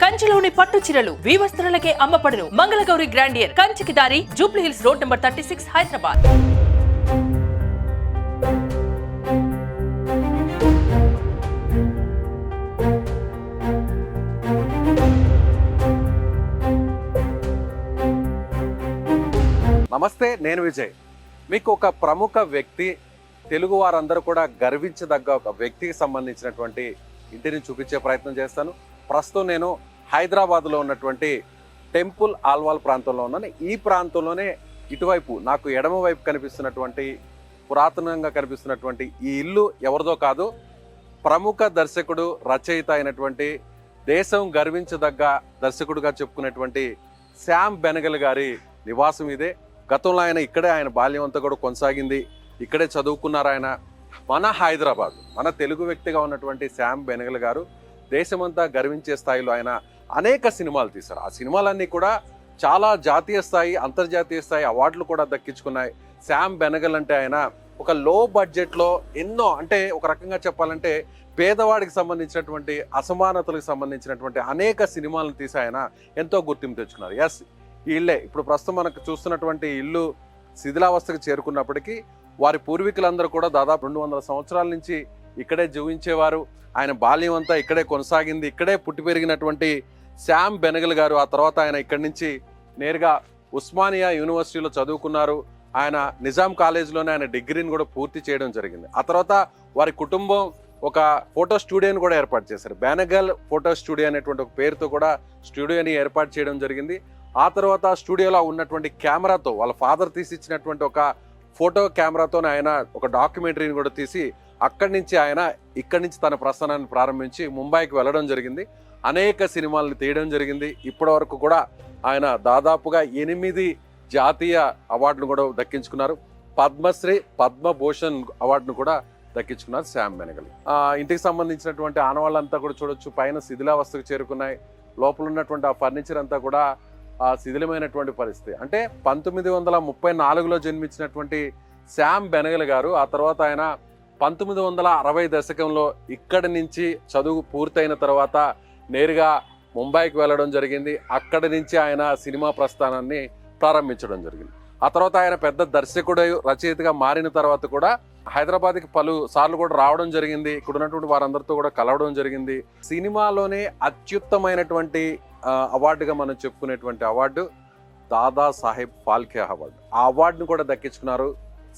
కంచిలోని పట్టు చీరలు వీవస్త్రాలకే అమ్మపడును. మంగళగౌరి గ్రాండియర్ కంచికి దారి Jubilee hills road number 36 Hyderabad. నమస్తే, నేను విజయ్. మీకు ఒక ప్రముఖ వ్యక్తి, తెలుగు వారందరూ కూడా గర్వించదగ్గ ఒక వ్యక్తికి సంబంధించినటువంటి ఇంటిని చూపించే ప్రయత్నం చేస్తాను. ప్రస్తుతం నేను హైదరాబాద్లో ఉన్నటువంటి టెంపుల్ ఆల్వాల్ ప్రాంతంలో ఉన్నాను. ఈ ప్రాంతంలోనే ఇటువైపు నాకు ఎడమ వైపు కనిపిస్తున్నటువంటి పురాతనంగా కనిపిస్తున్నటువంటి ఈ ఇల్లు ఎవరిదో కాదు, ప్రముఖ దర్శకుడు, రచయిత అయినటువంటి, దేశం గర్వించదగ్గ దర్శకుడుగా చెప్పుకునేటువంటి శ్యామ్ బెనగల్ గారి నివాసం ఇదే. గతంలో ఆయన బాల్యం అంతా కూడా కొనసాగింది, ఇక్కడే చదువుకున్నారు ఆయన. మన హైదరాబాద్, మన తెలుగు వ్యక్తిగా ఉన్నటువంటి శ్యామ్ బెనగల్ గారు దేశమంతా గర్వించే స్థాయిలో ఆయన అనేక సినిమాలు తీశారు. ఆ సినిమాలన్నీ కూడా చాలా జాతీయ స్థాయి, అంతర్జాతీయ స్థాయి అవార్డులు కూడా దక్కించుకున్నాయి. శ్యామ్ బెనగల్ అంటే ఆయన ఒక లో బడ్జెట్లో ఎన్నో, అంటే ఒక రకంగా చెప్పాలంటే పేదవాడికి సంబంధించినటువంటి, అసమానతలకు సంబంధించినటువంటి అనేక సినిమాలను తీసి ఆయన ఎంతో గుర్తింపు తెచ్చుకున్నారు. ఎస్, ఈ ఇల్లే ఇప్పుడు ప్రస్తుతం మనకు చూస్తున్నటువంటి ఇల్లు శిథిలావస్థకు చేరుకున్నప్పటికీ వారి పూర్వీకులందరూ కూడా దాదాపు 200 సంవత్సరాల నుంచి ఇక్కడే జీవించేవారు. ఆయన బాల్యం అంతా ఇక్కడే కొనసాగింది. ఇక్కడే పుట్టి పెరిగినటువంటి శ్యామ్ బెనగల్ గారు ఆ తర్వాత ఆయన ఇక్కడి నుంచి నేరుగా ఉస్మానియా యూనివర్సిటీలో చదువుకున్నారు. ఆయన నిజాం కాలేజీలోనే ఆయన డిగ్రీని కూడా పూర్తి చేయడం జరిగింది. ఆ తర్వాత వారి కుటుంబం ఒక ఫోటో స్టూడియోని కూడా ఏర్పాటు చేశారు. బెనగల్ ఫోటో స్టూడియో అనేటువంటి ఒక పేరుతో కూడా స్టూడియోని ఏర్పాటు చేయడం జరిగింది. ఆ తర్వాత స్టూడియోలో ఉన్నటువంటి కెమెరాతో, వాళ్ళ ఫాదర్ తీసిచ్చినటువంటి ఒక ఫోటో కెమెరాతోనే ఆయన ఒక డాక్యుమెంటరీని కూడా తీసి ఇక్కడి నుంచి తన ప్రస్థానాన్ని ప్రారంభించి ముంబైకి వెళ్ళడం జరిగింది. అనేక సినిమాలను తీయడం జరిగింది. ఇప్పటి వరకు కూడా ఆయన దాదాపుగా 8 జాతీయ అవార్డులు కూడా దక్కించుకున్నారు. పద్మశ్రీ, పద్మభూషణ్ అవార్డును కూడా దక్కించుకున్నారు శ్యామ్ బెనగల్. ఇంటికి సంబంధించినటువంటి ఆనవాళ్ళంతా కూడా చూడొచ్చు, పైన శిథిలావస్థకు చేరుకున్నాయి. లోపల ఉన్నటువంటి ఆ ఫర్నిచర్ అంతా కూడా శిథిలమైనటువంటి పరిస్థితి. అంటే 1934లో జన్మించినటువంటి శ్యామ్ బెనగల్ గారు ఆ తర్వాత ఆయన 1960 దశకంలో ఇక్కడి నుంచి చదువు పూర్తయిన తర్వాత నేరుగా ముంబైకి వెళ్ళడం జరిగింది. అక్కడి నుంచి ఆయన సినిమా ప్రస్థానాన్ని ప్రారంభించడం జరిగింది. ఆ తర్వాత ఆయన పెద్ద దర్శకుడు, రచయితగా మారిన తర్వాత కూడా హైదరాబాద్కి పలు సార్లు కూడా రావడం జరిగింది. ఇక్కడ ఉన్నటువంటి వారందరితో కూడా కలవడం జరిగింది. సినిమాలోనే అత్యుత్తమైనటువంటి అవార్డుగా మనం చెప్పుకునేటువంటి అవార్డు దాదా సాహెబ్ ఫాల్కే అవార్డు. ఆ అవార్డును కూడా దక్కించుకున్నారు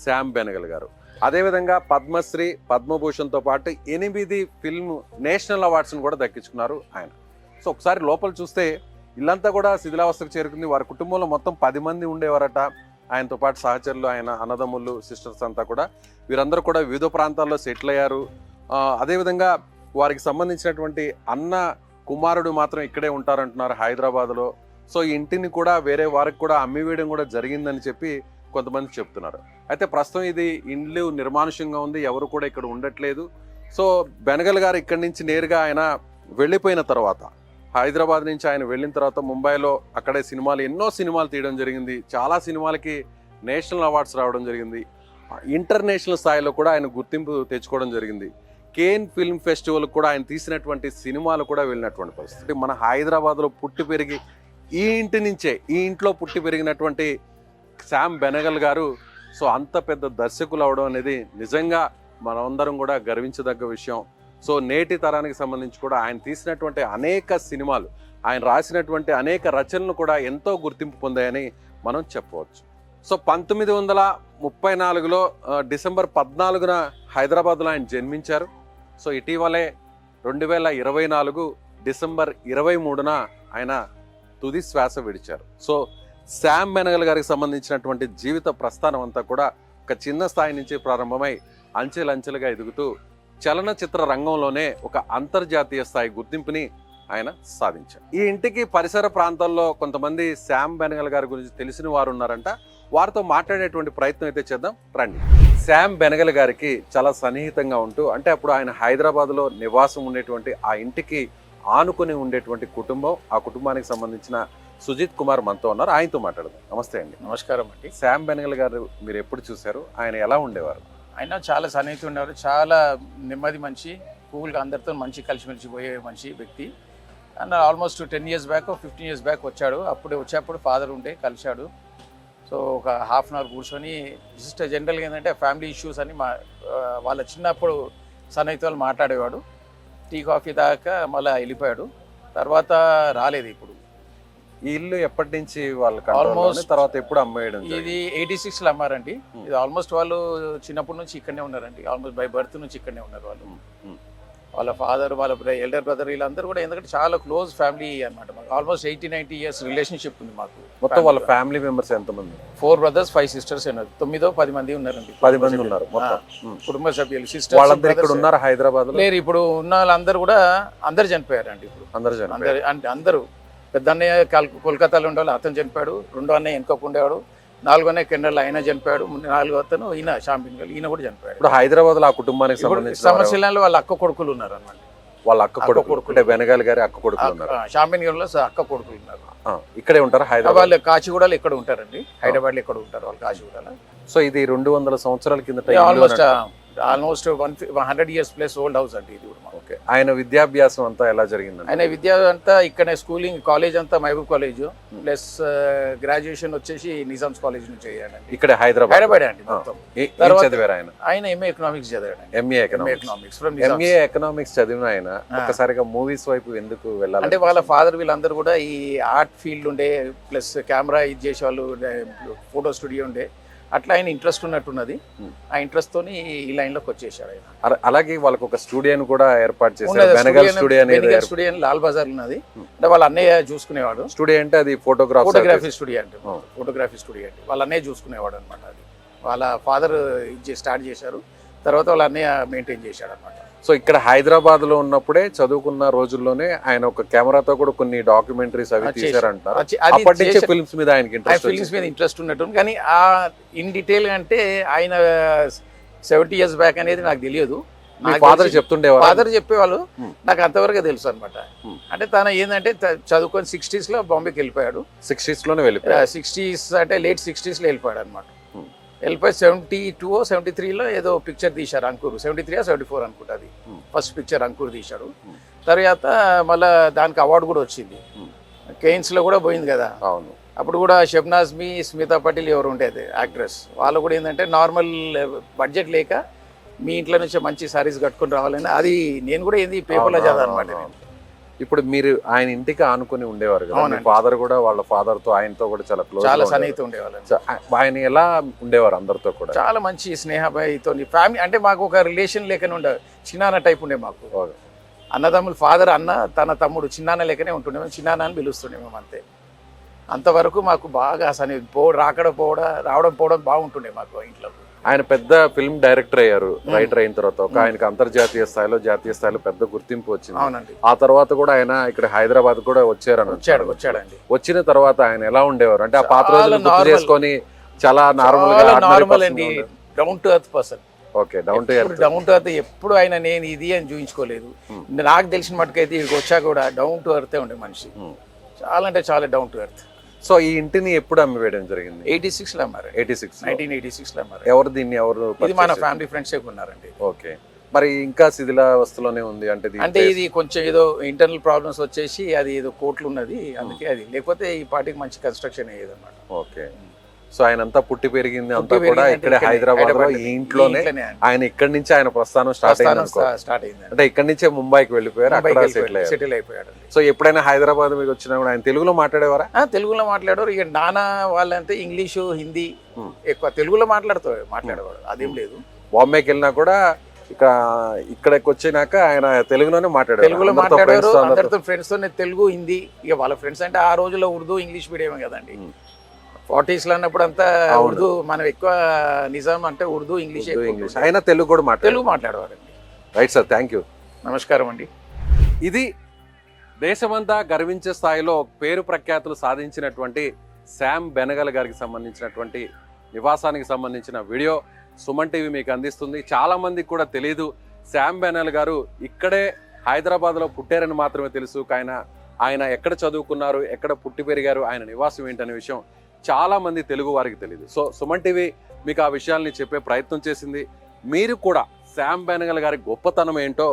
శ్యామ్ బెనగల్ గారు. అదేవిధంగా పద్మశ్రీ, పద్మభూషణ్తో పాటు 8 ఫిల్మ్ నేషనల్ అవార్డ్స్ను కూడా దక్కించుకున్నారు ఆయన. సో ఒకసారి లోపల చూస్తే ఇల్లంతా కూడా శిథిలావస్థకు చేరుకుంది. వారి కుటుంబంలో మొత్తం 10 మంది ఉండేవారట. ఆయనతో పాటు సహచరులు, ఆయన అన్నదమ్ములు, సిస్టర్స్ అంతా కూడా, వీరందరూ కూడా వివిధ ప్రాంతాల్లో సెటిల్ అయ్యారు. అదేవిధంగా వారికి సంబంధించినటువంటి అన్న కుమారుడు మాత్రం ఇక్కడే ఉంటారంటున్నారు హైదరాబాద్లో. సో ఈ ఇంటిని కూడా వేరే వారికి కూడా అమ్మివేయడం కూడా జరిగిందని చెప్పి కొంతమంది చెప్తున్నారు. అయితే ప్రస్తుతం ఇది ఇల్లు నిర్మానుష్యంగా ఉంది, ఎవరు కూడా ఇక్కడ ఉండట్లేదు. సో బెనగల్ గారు ఇక్కడి నుంచి నేరుగా ఆయన వెళ్ళిపోయిన తర్వాత, హైదరాబాద్ నుంచి ఆయన వెళ్ళిన తర్వాత ముంబైలో అక్కడే ఎన్నో సినిమాలు తీయడం జరిగింది. చాలా సినిమాలకి నేషనల్ అవార్డ్స్ రావడం జరిగింది. ఇంటర్నేషనల్ స్థాయిలో కూడా ఆయన గుర్తింపు తెచ్చుకోవడం జరిగింది. కేన్ ఫిల్మ్ ఫెస్టివల్ కూడా ఆయన తీసినటువంటి సినిమాలు కూడా వెళ్ళినటువంటి పరిస్థితి. మన హైదరాబాద్లో పుట్టి పెరిగి ఈ ఇంట్లో పుట్టి పెరిగినటువంటి శ్యామ్ బెనగల్ గారు సో అంత పెద్ద దర్శకులు అవడం అనేది నిజంగా మనందరం కూడా గర్వించదగ్గ విషయం. సో నేటి తరానికి సంబంధించి కూడా ఆయన తీసినటువంటి అనేక సినిమాలు, ఆయన రాసినటువంటి అనేక రచనలు కూడా ఎంతో గుర్తింపు పొందాయని మనం చెప్పవచ్చు. సో 1934లో డిసెంబర్ 14న హైదరాబాద్లో ఆయన జన్మించారు. సో ఇటీవలే 2024 డిసెంబర్ 23న ఆయన తుది శ్వాస విడిచారు. సో శ్యామ్ బెనగల్ గారికి సంబంధించినటువంటి జీవిత ప్రస్థానం అంతా కూడా ఒక చిన్న స్థాయి నుంచి ప్రారంభమై అంచెలంచెలుగా ఎదుగుతూ చలనచిత్ర రంగంలోనే ఒక అంతర్జాతీయ స్థాయి గుర్తింపుని ఆయన సాధించారు. ఈ ఇంటికి పరిసర ప్రాంతాల్లో కొంతమంది శ్యామ్ బెనగల్ గారి గురించి తెలిసిన వారు ఉన్నారంట. వారితో మాట్లాడేటువంటి ప్రయత్నం అయితే చేద్దాం రండి. శ్యామ్ బెనగల్ గారికి చాలా సన్నిహితంగా ఉంటూ, అంటే అప్పుడు ఆయన హైదరాబాద్లో నివాసం ఉండేటువంటి ఆ ఇంటికి ఆనుకొని ఉండేటువంటి కుటుంబం, ఆ కుటుంబానికి సంబంధించిన సుజిత్ కుమార్ మనతో ఉన్నారు. ఆయనతో మాట్లాడదాం. నమస్తే అండి. నమస్కారం అండి. శ్యామ్ బెనగల్ గారు మీరు ఎప్పుడు చూశారు? ఆయన ఎలా ఉండేవారు? ఆయన చాలా సన్నిహితం ఉండేవారు. చాలా నెమ్మది మనిషి, కూల్గా అందరితో మంచి కలిసిమెలిసి పోయే మనిషి వ్యక్తి. And almost 10 years back 15 years back వచ్చాడు. వచ్చేప్పుడు ఫాదర్ ఉంటే కలిశాడు. సో ఒక హాఫ్ అన్ అవర్ కూర్చొని జస్ట్ జనరల్గా ఏంటంటే ఫ్యామిలీ ఇష్యూస్ అని వాళ్ళ చిన్నప్పుడు సన్నిహితులు మాట్లాడేవాడు. టీ కాఫీ దాకా మళ్ళీ వెళ్ళిపోయాడు. తర్వాత రాలేదు. ఇప్పుడు ఈ ఇల్లు ఎప్పటి నుంచి వాళ్ళ Almost- తర్వాత ఎప్పుడు అమ్మేయడం ఇది 86లో అమ్మారండి. ఇది ఆల్మోస్ట్ వాళ్ళు చిన్నప్పటి నుంచి ఇక్కడనే ఉన్నారండి. ఆల్మోస్ట్ బై బర్త్ నుంచి ఇక్కడనే ఉన్నారు వాళ్ళు. వాళ్ళ ఫాదర్, వాళ్ళ ఎల్డర్ బ్రదర్ వీళ్ళందరూ కూడా ఎందుకంటే చాలా క్లోజ్ ఫ్యామిలీ అనమాట. మాకు ఆల్మోస్ట్ 80-90 years రిలేషన్షిప్ ఉంది మాకు. మొత్తం వాళ్ళ ఫ్యామిలీ మెంబర్స్ ఎంతమంది? 4 brothers 5 sisters ఉన్నారు. 9-10 మంది ఉన్నారండి. 10 మంది ఉన్నారు మొత్తం. కుటుంబ సభ్యులు సిస్టర్స్ వాళ్ళందరూ ఇక్కడ ఉన్నారు హైదరాబాద్ లో? లేరు. ఇప్పుడు ఉన్న వాళ్ళందరూ కూడా అందరు చనిపోయారండి. ఇప్పుడు అందరూ అంటే అందరూ పెద్ద అన్నయ్య కోల్కతాలో ఉండేవాళ్ళు, అతను చనిపోయాడు. రెండో అన్నయ్య వెనుకకు ఉండేవాడు. 4వ అన్నయ్య కెనడాలో ఆయన చనిపోయాడు. 4వ అతను ఈయన షాంపిన్ ఈయన కూడా చనిపోయాడు. ఇప్పుడు హైదరాబాద్ లో ఆ కుటుంబానికి సంబంధించిన సమస్యలలో వాళ్ళ అక్క కొడుకులు ఉన్నారు అనమాట. వాళ్ళ అక్క కొడుకు అంటే బెనగాల్ గారి అక్క కొడుకులు ఉన్నారు. షాంపిన్ లో అక్క కొడుకులు ఉన్నారు. ఇక్కడే ఉంటారు హైదరాబాద్? వాళ్ళు కాచిగూడలో ఇక్కడ ఉంటారండి. హైదరాబాద్ లో ఇక్కడ ఉంటారు వాళ్ళు కాచిగూడలో. సో ఇది 200 సంవత్సరాల కిందట almost 100 years plus old house అండి ఇది కూడా. ఓకే. ఆయన విద్యాభ్యాసం అంతా ఎలా జరిగిందండి? ఆయన విద్య అంతా ఇక్కడనే స్కూలింగ్, కాలేజ్ అంతా మహబూబ్ కాలేజ్ ప్లస్ గ్రాడ్యుయేషన్ వచ్చేసి నిజామ్స్ కాలేజ్ నుంచి అయ్యాడండి. ఇక్కడ హైదరాబాద్ అండి మొత్తం. చదివారు ఆయన? ఆయన ఎంఏ ఎకనామిక్స్ చదివాడు. ఎంఏ ఎకనామిక్స్ చదివిన ఆయన ఒక్కసారిగా మూవీస్ వైపు ఎందుకు వెళ్ళాలి? అంటే వాళ్ళ ఫాదర్ వీళ్ళందరూ కూడా ఈ ఆర్ట్ ఫీల్డ్ ఉండే, ప్లస్ కెమెరా ఇది చేసే వాళ్ళు, ఫోటో స్టూడియో ఉండే, అట్లా ఆయన ఇంట్రెస్ట్ ఉన్నట్టున్నది. ఆ ఇంట్రెస్ట్ తోని ఈ లైన్ లోకి వచ్చేసాడు ఆయన. అలాగే వాళ్ళకి ఒక స్టూడియోని కూడా ఏర్పాటు చేశారు. బెనగల్ స్టూడియో లాల్ బజార్ ఉన్నది. అంటే వాళ్ళ అన్నయ్య చూసుకునేవాడు. స్టూడియో అంటే అది ఫోటోగ్రఫీ స్టూడియో అంటే వాళ్ళ అన్నయ్య చూసుకునేవాడు అనమాట. అది వాళ్ళ ఫాదర్ స్టార్ట్ చేశారు. తర్వాత వాళ్ళ అన్నయ్య మెయింటైన్ చేశాడు అనమాట. సో ఇక్కడ హైదరాబాద్ లో ఉన్నప్పుడే చదువుకున్న రోజుల్లోనే ఆయన ఒక కెమెరాతో కూడా కొన్ని డాక్యుమెంటరీస్ అవి తీశారంటారు. అప్పటి నుంచి ఫిల్మ్స్ మీద ఆయనకి ఫిల్మ్స్ మీద ఇంట్రెస్ట్ ఉన్నట్టు. కానీ ఆ ఇన్ డీటెయిల్ అంటే ఆయన 70 years బ్యాక్ అనేది నాకు తెలియదు. ఫాదర్ చెప్తుండేవారు, ఫాదర్ చెప్పేవాళ్ళు. నాకు అంతవరకు తెలుసు అనమాట. అంటే తన ఏంటంటే చదువుకొని 60s లో బాంబేకి వెళ్ళిపోయాడు. 60s లోనే వెళ్ళిపోయాడు. 60s అంటే లేట్ 60s లో వెళ్ళిపోయాడు అనమాట. వెళ్ళిపోయి 72 or 73లో ఏదో పిక్చర్ తీశారు అంకుర్. 73 or 74 అనుకుంటా. అది ఫస్ట్ పిక్చర్ అంకుర్ తీశాడు. తర్వాత మళ్ళీ దానికి అవార్డు కూడా వచ్చింది. కేన్స్ లో కూడా పోయింది కదా. అవును. అప్పుడు కూడా షబ్నాజ్ మీ, స్మితా పటేల్ ఎవరు ఉండేది యాక్ట్రెస్, వాళ్ళు కూడా ఏంటంటే నార్మల్ బడ్జెట్ లేక మీ ఇంట్లో నుంచి మంచి సారీస్ కట్టుకుని రావాలని, అది నేను కూడా ఏంది పేపర్లో చదివాను అనమాట. ఇప్పుడు మీరు ఆయన ఇంటికి ఆనుకుని ఉండేవారు కదా, ఫాదర్ కూడా వాళ్ళ ఫాదర్ తో ఆయనతో కూడా చాలా క్లోజ్, చాలా సన్నిహితం ఉండేవాళ్ళు. ఆయన ఎలా ఉండేవారు అందరితో కూడా? చాలా మంచి స్నేహభాయితో ఫ్యామిలీ. అంటే మాకు ఒక రిలేషన్ లేకనే ఉండే, చిన్నాన్న టైప్ ఉండే మాకు. అన్నదమ్ములు, ఫాదర్ అన్న, తన తమ్ముడు చిన్నాన్న లేకనే ఉంటుండే. మేము చిన్నాన్న అని పిలుస్తుండే మేము అంతే. అంతవరకు మాకు బాగా రావడం పోవడం బాగుంటుండే మాకు ఇంట్లో. ఆయన పెద్ద ఫిల్మ్ డైరెక్టర్ అయ్యారు. రైటర్ అయిన తర్వాత ఆయనకి అంతర్జాతీయ స్థాయిలో, జాతీయ స్థాయిలో పెద్ద గుర్తింపు వచ్చింది. అవునండి. ఆ తర్వాత కూడా ఆయన ఇక్కడ హైదరాబాద్ కూడా వచ్చాడండి. వచ్చిన తర్వాత ఆయన ఎలా ఉండేవారు? అంటే ఆ పాత రోజులు గుర్తు చేసుకొని చాలా నార్మల్ అండి, down to earth person. Okay, down to earth. ఎప్పుడు ఆయన నేను ఇది అని చూపించుకోలేదు. నాకు తెలిసిన మటుకైతే ఇక్కడికి వచ్చా కూడా డౌన్ టు ఎర్త్ ఉండే మనిషి. చాలా అంటే చాలా డౌన్ టు ఎర్త్. సో ఈ ఇంటిని ఎప్పుడు అమ్మివేయడం జరిగింది? 86లో అమ్మారు. 1986లో అమ్మారు. ఎవరు దీన్ని ఇది మన ఫ్యామిలీ ఫ్రెండ్స్ ఉన్నారండి. ఓకే. మరి ఇంకా శిథిలావస్థలోనే ఉంది అంటే ఇది కొంచెం ఏదో ఇంటర్నల్ ప్రాబ్లమ్స్ వచ్చేసి అది ఏదో కోట్లు ఉన్నది, అందుకే అది. లేకపోతే ఈ పార్టీకి మంచి కన్స్ట్రక్షన్ అయ్యేది అన్నమాట. ఓకే. సో ఆయన అంతా పుట్టి పెరిగింది అంతా కూడా ఇక్కడ హైదరాబాద్ లో ఈ ఇంట్లోనే. ఆయన ఇక్కడి నుంచి ఆయన ప్రస్థానం స్టార్ట్ అయింది. అంటే ఇక్కడి నుంచే ముంబైకి వెళ్ళిపోయారు, అక్కడ సెటిల్ అయిపోయాడు. సో ఎప్పుడైనా హైదరాబాద్ మీకు వచ్చినా కూడా ఆయన తెలుగులో మాట్లాడేవారా? తెలుగులో మాట్లాడారు. ఇక నాన్న వాళ్ళంటే ఇంగ్లీషు, హిందీ ఎక్కువ, తెలుగులో మాట్లాడేవాడు. అదేం లేదు. బాంబేకి వెళ్ళినా కూడా ఇక్కడికి వచ్చినాక ఆయన తెలుగులోనే మాట్లాడారు. అందరితో ఫ్రెండ్స్ తో తెలుగు, హిందీ. ఇక వాళ్ళ ఫ్రెండ్స్ అంటే ఆ రోజుల్లో ఉర్దూ, ఇంగ్లీష్ మీడియమే కదండి. 40s లో అన్నప్పుడు అంతా ఉర్దూ. మనం ఎక్కువ నిజాం అంటే ఉర్దూ, ఇంగ్లీష్. ఆయన తెలుగు కూడా మాట్లాడేవాడండి. Right sir, thank you. నమస్కారం అండి. ఇది దేశమంతా గర్వించే స్థాయిలో పేరు ప్రఖ్యాతులు సాధించినటువంటి శామ్ బెనగల్ గారికి సంబంధించినటువంటి నివాసానికి సంబంధించిన వీడియో సుమన్ టీవీ మీకు అందిస్తుంది. చాలా మందికి కూడా తెలియదు, శామ్ బెనగల్ గారు ఇక్కడే హైదరాబాద్లో పుట్టారని మాత్రమే తెలుసు. ఆయన ఎక్కడ చదువుకున్నారు, ఎక్కడ పుట్టి పెరిగారు, ఆయన నివాసం ఏంటనే విషయం చాలా మంది తెలుగు వారికి తెలియదు. సో సుమన్ టీవీ మీకు ఆ విషయాల్ని చెప్పే ప్రయత్నం చేసింది. మీరు కూడా శామ్ బెనగల్ గారి గొప్పతనం ఏంటో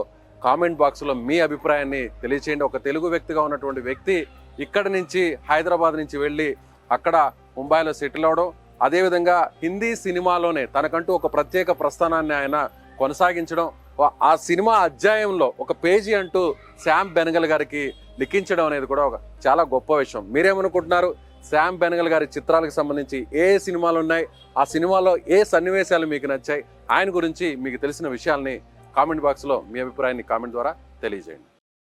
కామెంట్ బాక్స్లో మీ అభిప్రాయాన్ని తెలియచేయండి. ఒక తెలుగు వ్యక్తిగా ఉన్నటువంటి వ్యక్తి ఇక్కడి నుంచి హైదరాబాద్ నుంచి వెళ్ళి అక్కడ ముంబైలో సెటిల్ అవడం, అదేవిధంగా హిందీ సినిమాలోనే తనకంటూ ఒక ప్రత్యేక ప్రస్థానాన్ని ఆయన కొనసాగించడం, ఆ సినిమా అధ్యాయంలో ఒక పేజీ అంటూ శ్యామ్ బెనగల్ గారికి లిఖించడం అనేది కూడా ఒక చాలా గొప్ప విషయం. మీరేమనుకుంటున్నారు? శ్యామ్ బెనగల్ గారి చిత్రాలకు సంబంధించి ఏ సినిమాలు ఉన్నాయి, ఆ సినిమాలో ఏ సన్నివేశాలు మీకు నచ్చాయి, ఆయన గురించి మీకు తెలిసిన విషయాల్ని కామెంట్ బాక్స్లో మీ అభిప్రాయాన్ని కామెంట్ ద్వారా తెలియజేయండి.